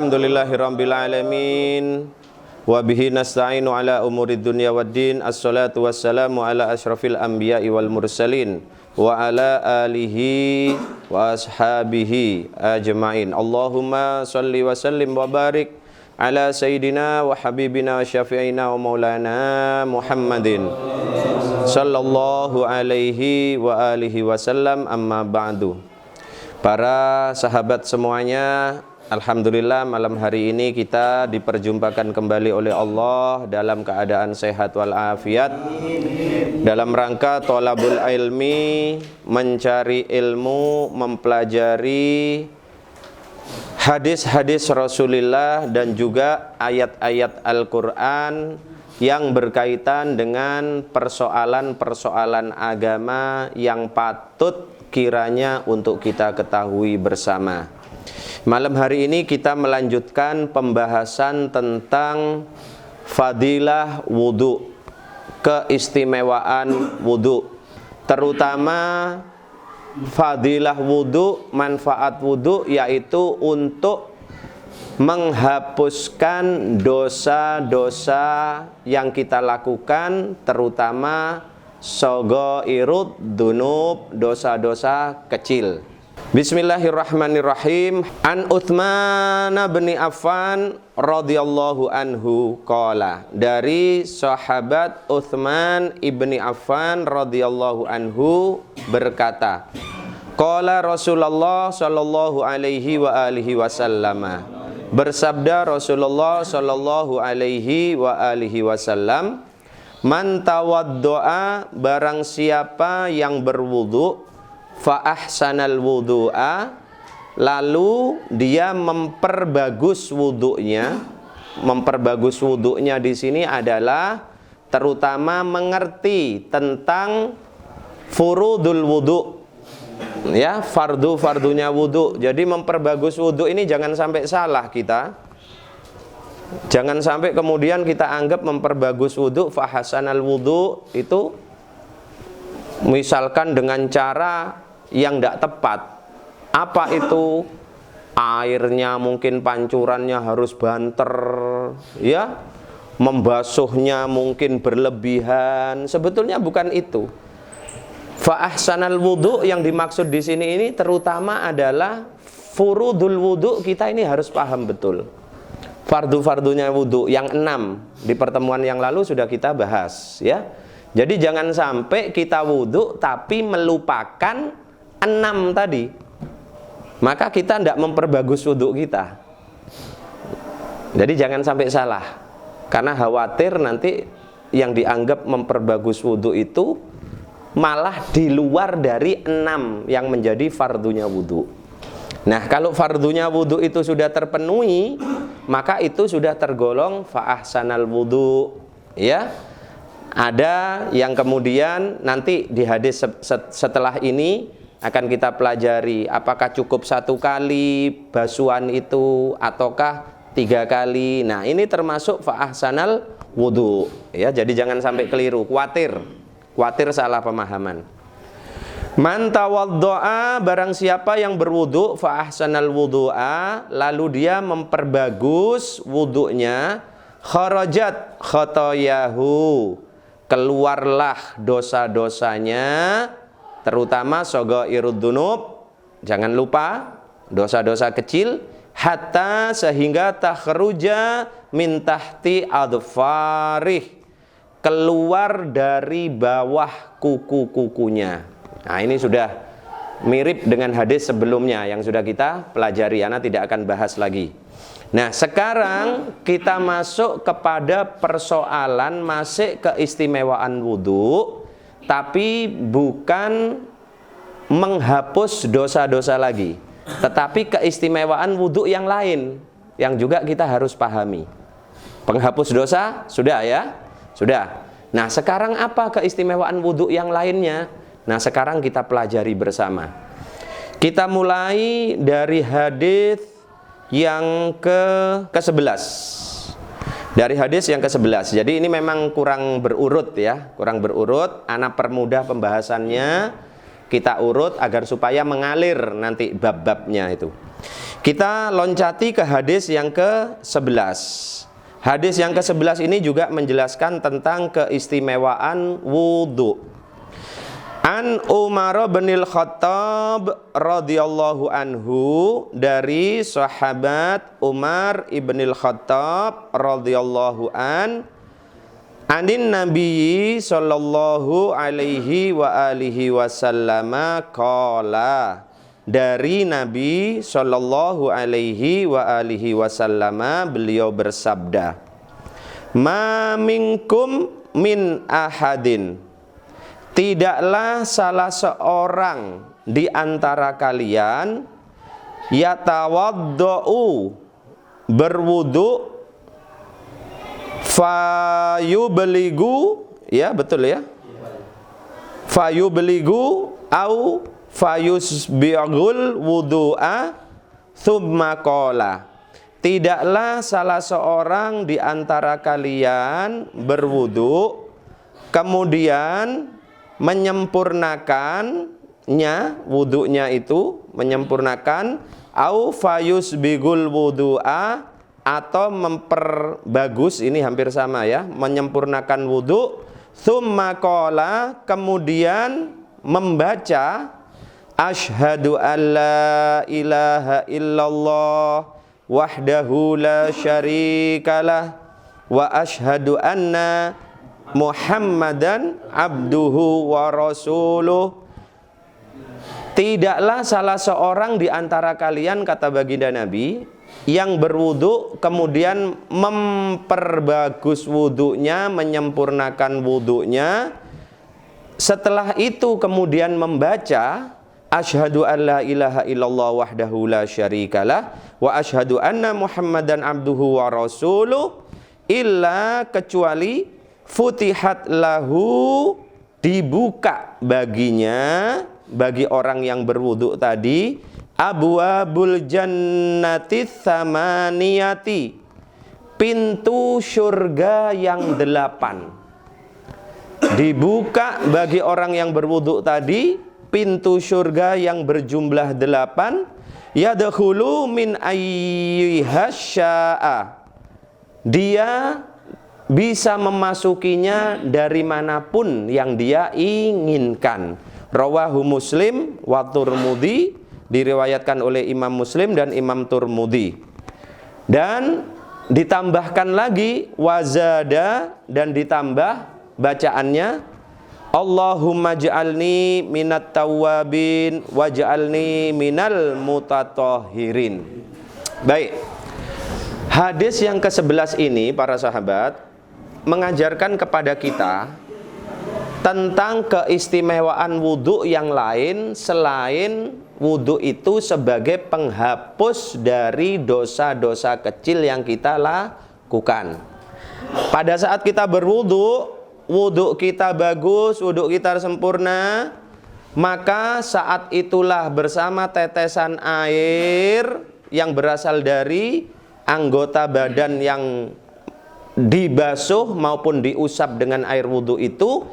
Alhamdulillahirabbil alamin. Wa bihi nasta'inu ala umurid dunya waddin. Assalatu wassalamu ala asyrafil anbiya'i wal mursalin wa ala alihi wa ashabihi ajma'in. Allahumma salli wa sallim wa barik ala sayyidina wa habibina wa syafi'ina wa maulana Muhammadin sallallahu alaihi wa alihi wasallam, amma ba'du. Para sahabat semuanya, alhamdulillah malam hari ini kita diperjumpakan kembali oleh Allah dalam keadaan sehat walafiat, dalam rangka thalabul ilmi, mencari ilmu, mempelajari hadis-hadis Rasulullah dan juga ayat-ayat Al-Quran yang berkaitan dengan persoalan-persoalan agama yang patut kiranya untuk kita ketahui bersama. Malam hari ini kita melanjutkan pembahasan tentang fadilah wudu, keistimewaan wudu, terutama fadilah wudu, manfaat wudu, yaitu untuk menghapuskan dosa-dosa yang kita lakukan, terutama shaghairud dzunub, dosa-dosa kecil. Bismillahirrahmanirrahim. An Utsman bin Affan radhiyallahu anhu qala, dari sahabat Utsman ibni Affan radhiyallahu anhu berkata, qala Rasulullah sallallahu alaihi wa alihi wasallam, bersabda Rasulullah sallallahu alaihi wa alihi wasallam, man tawaddoa, barang siapa yang berwudu, fa ahsanal wudu'a, lalu dia memperbagus wudunya. Memperbagus wudunya di sini adalah terutama mengerti tentang furudul wudu, ya, fardu-fardunya wudu. Jadi memperbagus wudu ini jangan sampai salah kita. Jangan sampai kemudian kita anggap memperbagus wudu, fa hasanal wudu, itu misalkan dengan cara yang tidak tepat. Apa itu? Airnya mungkin pancurannya harus banter, ya, membasuhnya mungkin berlebihan. Sebetulnya bukan itu. Fa ahsanal wudu yang dimaksud di sini ini terutama adalah furudul wudu. Kita ini harus paham betul fardu-fardunya wudu yang 6 di pertemuan yang lalu sudah kita bahas, ya. Jadi jangan sampai kita wudu tapi melupakan 6 tadi. Maka kita tidak memperbagus wudu kita. Jadi jangan sampai salah, karena khawatir nanti yang dianggap memperbagus wudu itu malah di luar dari 6 yang menjadi fardunya wudu. Nah, kalau fardunya wudu itu sudah terpenuhi, maka itu sudah tergolong fa ahsanal wudu, ya. Ada yang kemudian nanti di hadis setelah ini akan kita pelajari, apakah cukup 1 kali basuhan itu ataukah 3 kali. Nah, ini termasuk fa ahsanal wudu, ya. Jadi jangan sampai keliru, khawatir salah pemahaman. Man tawaddoa, barang siapa yang berwudu, fa ahsanal wudu'a, lalu dia memperbagus wudunya, kharajat khotoyahu, keluarlah dosa-dosanya, terutama shaghairud dzunub, jangan lupa dosa-dosa kecil, hatta sehingga takhruja min tahti adfarih, keluar dari bawah kuku-kukunya. Nah, ini sudah mirip dengan hadis sebelumnya yang sudah kita pelajari, Ana tidak akan bahas lagi. Nah, sekarang kita masuk kepada persoalan masih keistimewaan wudu, tapi bukan menghapus dosa-dosa lagi, tetapi keistimewaan wudu yang lain yang juga kita harus pahami. Penghapus dosa sudah, ya? Sudah. Nah, sekarang apa keistimewaan wudu yang lainnya? Nah, sekarang kita pelajari bersama. Kita mulai dari hadis yang ke-11. Dari hadis yang ke-11. Jadi ini memang kurang berurut, ya, kurang berurut. Ana permudah pembahasannya. Kita urut agar supaya mengalir nanti bab-babnya itu. Kita loncati ke hadis yang ke-11. Hadis yang ke-11 ini juga menjelaskan tentang keistimewaan wudu. An Umar bin Khattab radhiyallahu anhu, dari sahabat Umar ibn Khattab radhiyallahu anin Nabi sallallahu alaihi wa alihi wasallam qala, dari Nabi sallallahu alaihi wa alihi wasallam beliau bersabda, ma minkum min ahadin, tidaklah salah seorang di antara kalian yatawaddau, berwudu, fayubeligu, ya betul ya, fayubeligu au fayusbi'ul wudu'a thumma qala, tidaklah salah seorang di antara kalian berwudu kemudian menyempurnakannya, wudunya itu menyempurnakan, au fayusbigul wudu'a, atau memperbagus, ini hampir sama ya, menyempurnakan wudu, thumma qala, kemudian membaca, asyhadu an la ilaha illallah wahdahu la syarikalah wa asyhadu anna Muhammadan abduhu wa rasuluh. Tidaklah salah seorang di antara kalian, kata baginda Nabi, yang berwudu kemudian memperbagus wudunya, menyempurnakan wudunya, setelah itu kemudian membaca asyhadu an la ilaha illallah wahdahu la syarikalah wa asyhadu anna Muhammadan abduhu wa rasuluh, illa, kecuali futihat lahu, dibuka baginya, bagi orang yang berwudu tadi, abwabul jannati tsamaniyati, pintu surga yang 8. Dibuka bagi orang yang berwudu tadi pintu surga yang berjumlah 8. Yadkhulu min ayyihasya'a, dia bisa memasukinya dari manapun yang dia inginkan. Rawahu Muslim wa Turmudi, diriwayatkan oleh Imam Muslim dan Imam Turmudi. Dan ditambahkan lagi wazada, dan ditambah bacaannya, Allahumma ja'alni minat tawwabin waj'alni minal mutatahhirin. Baik. Hadis yang ke-11 ini, para sahabat, mengajarkan kepada kita tentang keistimewaan wudu yang lain selain wudu itu sebagai penghapus dari dosa-dosa kecil yang kita lakukan. Pada saat kita berwudu, wudu kita bagus, wudu kita sempurna, maka saat itulah bersama tetesan air yang berasal dari anggota badan yang dibasuh maupun diusap dengan air wudu itu,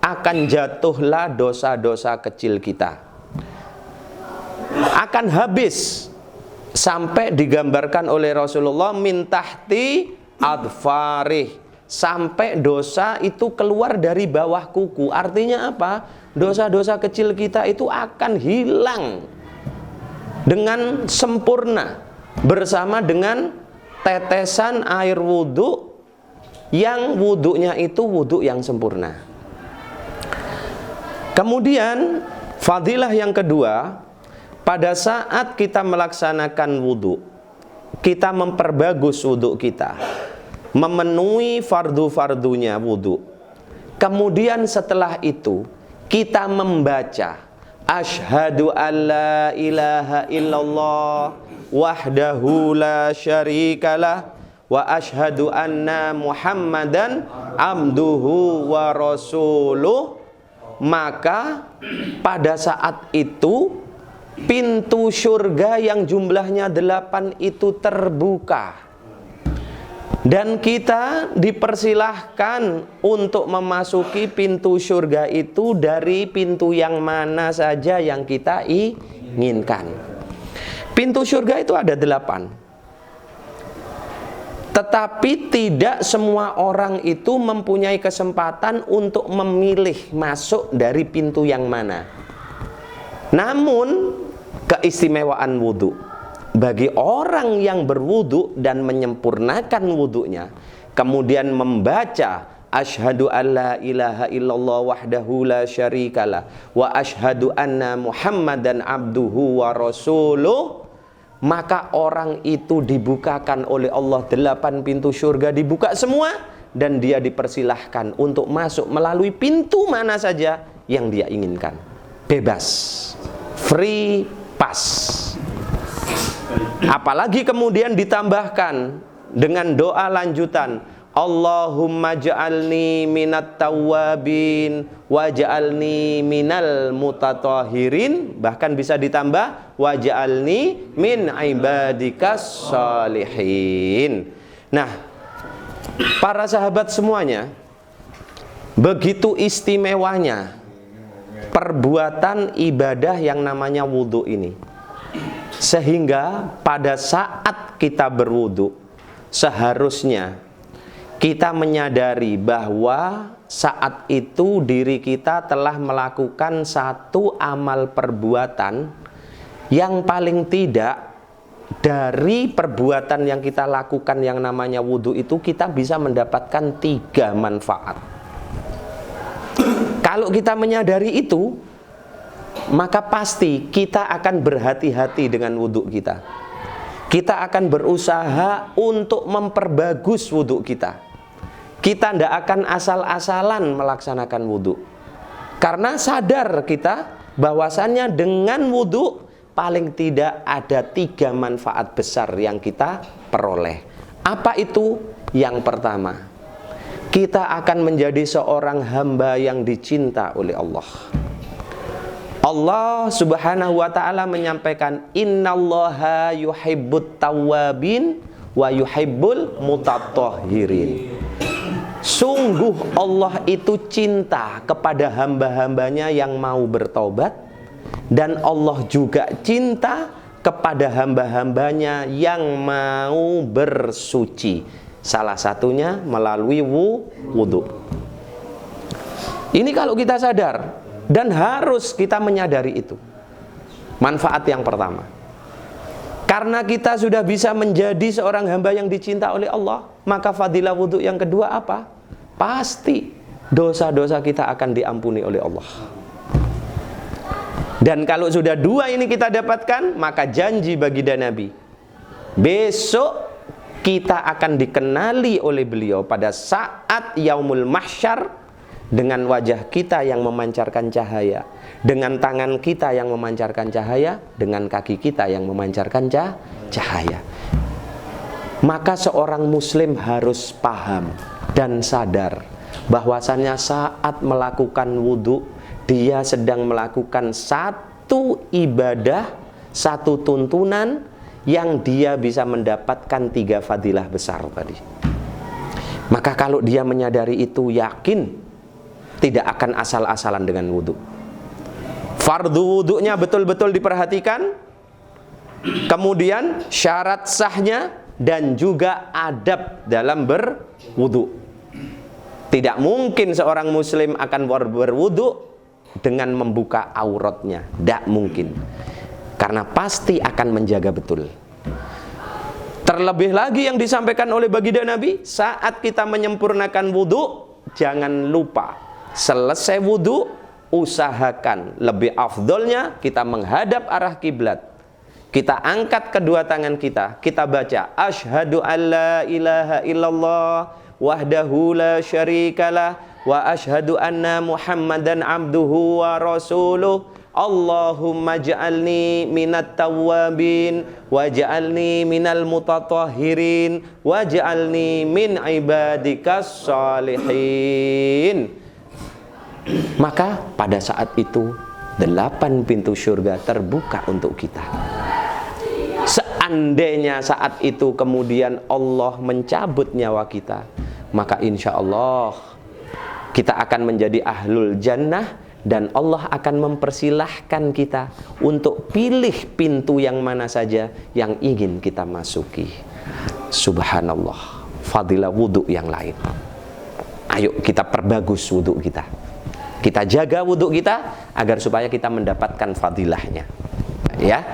akan jatuhlah dosa-dosa kecil kita, akan habis, sampai digambarkan oleh Rasulullah min tahti adfarih, sampai dosa itu keluar dari bawah kuku. Artinya apa? Dosa-dosa kecil kita itu akan hilang dengan sempurna bersama dengan tetesan air wudu yang wudunya itu wudu yang sempurna. Kemudian fadilah yang kedua, pada saat kita melaksanakan wudu, kita memperbagus wudu kita, memenuhi fardu-fardunya wudu. Kemudian setelah itu kita membaca asyhadu an la ilaha illallah wahdahu la syarikalah wa asyhadu anna Muhammadan abduhu wa rasuluh, maka pada saat itu pintu surga yang jumlahnya 8 itu terbuka, dan kita dipersilahkan untuk memasuki pintu surga itu dari pintu yang mana saja yang kita inginkan. Pintu surga itu ada 8. Tetapi tidak semua orang itu mempunyai kesempatan untuk memilih masuk dari pintu yang mana. Namun keistimewaan wudhu, bagi orang yang berwudhu dan menyempurnakan wudhunya, kemudian membaca asyhadu alla ilaha illallah wahdahu la syarikalah wa asyhadu anna muhammadan abduhu wa rasuluh, maka orang itu dibukakan oleh Allah 8 pintu surga, dibuka semua, dan dia dipersilahkan untuk masuk melalui pintu mana saja yang dia inginkan. Bebas, free pass. Apalagi kemudian ditambahkan dengan doa lanjutan, Allahumma ja'alni minat tawwabin waj'alni minal mutatahhirin, bahkan bisa ditambah waj'alni min ibadikas shalihin. Nah, para sahabat semuanya, begitu istimewanya perbuatan ibadah yang namanya wudhu ini, sehingga pada saat kita berwudhu seharusnya kita menyadari bahwa saat itu diri kita telah melakukan satu amal perbuatan yang paling tidak dari perbuatan yang kita lakukan yang namanya wudhu itu kita bisa mendapatkan 3 manfaat. Kalau kita menyadari itu, maka pasti kita akan berhati-hati dengan wudhu kita. Kita akan berusaha untuk memperbagus wudhu kita. Kita tidak akan asal-asalan melaksanakan wudhu, karena sadar kita bahwasannya dengan wudhu paling tidak ada 3 manfaat besar yang kita peroleh. Apa itu? Yang pertama, kita akan menjadi seorang hamba yang dicinta oleh Allah. Allah subhanahu wa ta'ala menyampaikan, innallaha yuhibbut tawwabin wa yuhibbul mutatahhirin. Sungguh Allah itu cinta kepada hamba-hambanya yang mau bertobat, dan Allah juga cinta kepada hamba-hambanya yang mau bersuci. Salah satunya melalui wudhu. Ini kalau kita sadar, dan harus kita menyadari itu. Manfaat yang pertama, karena kita sudah bisa menjadi seorang hamba yang dicinta oleh Allah, maka fadilah wudhu yang kedua apa? Pasti dosa-dosa kita akan diampuni oleh Allah. Dan kalau sudah 2 ini kita dapatkan, maka janji baginda Nabi, besok kita akan dikenali oleh beliau pada saat yaumul mahsyar dengan wajah kita yang memancarkan cahaya, dengan tangan kita yang memancarkan cahaya, dengan kaki kita yang memancarkan cahaya. Maka seorang muslim harus paham dan sadar bahwasannya saat melakukan wudhu, dia sedang melakukan satu ibadah, satu tuntunan yang dia bisa mendapatkan 3 fadilah besar tadi. Maka kalau dia menyadari itu, yakin tidak akan asal-asalan dengan wudhu. Fardu wudhunya betul-betul diperhatikan, kemudian syarat sahnya, dan juga adab dalam berwudhu. Tidak mungkin seorang muslim akan berwudhu dengan membuka auratnya. Tidak mungkin, karena pasti akan menjaga betul. Terlebih lagi yang disampaikan oleh baginda Nabi, saat kita menyempurnakan wudhu, jangan lupa selesai wudhu, usahakan lebih afdolnya kita menghadap arah kiblat. Kita angkat kedua tangan kita, kita baca asyhadu alla ilaha illallah wahdahu la syarikalah wa asyhadu anna muhammadan abduhu wa rasuluh. Allahumma ja'alni minat tawwabin waj'alni minal mutatahhirin waj'alni min ibadikas shalihin. Maka pada saat itu 8 pintu surga terbuka untuk kita. Seandainya saat itu kemudian Allah mencabut nyawa kita, maka insya Allah kita akan menjadi ahlul jannah dan Allah akan mempersilahkan kita untuk pilih pintu yang mana saja yang ingin kita masuki. Subhanallah, fadilah wudhu yang lain. Ayo kita perbagus wudhu kita. Kita jaga wudhu kita agar supaya kita mendapatkan fadilahnya. Ya.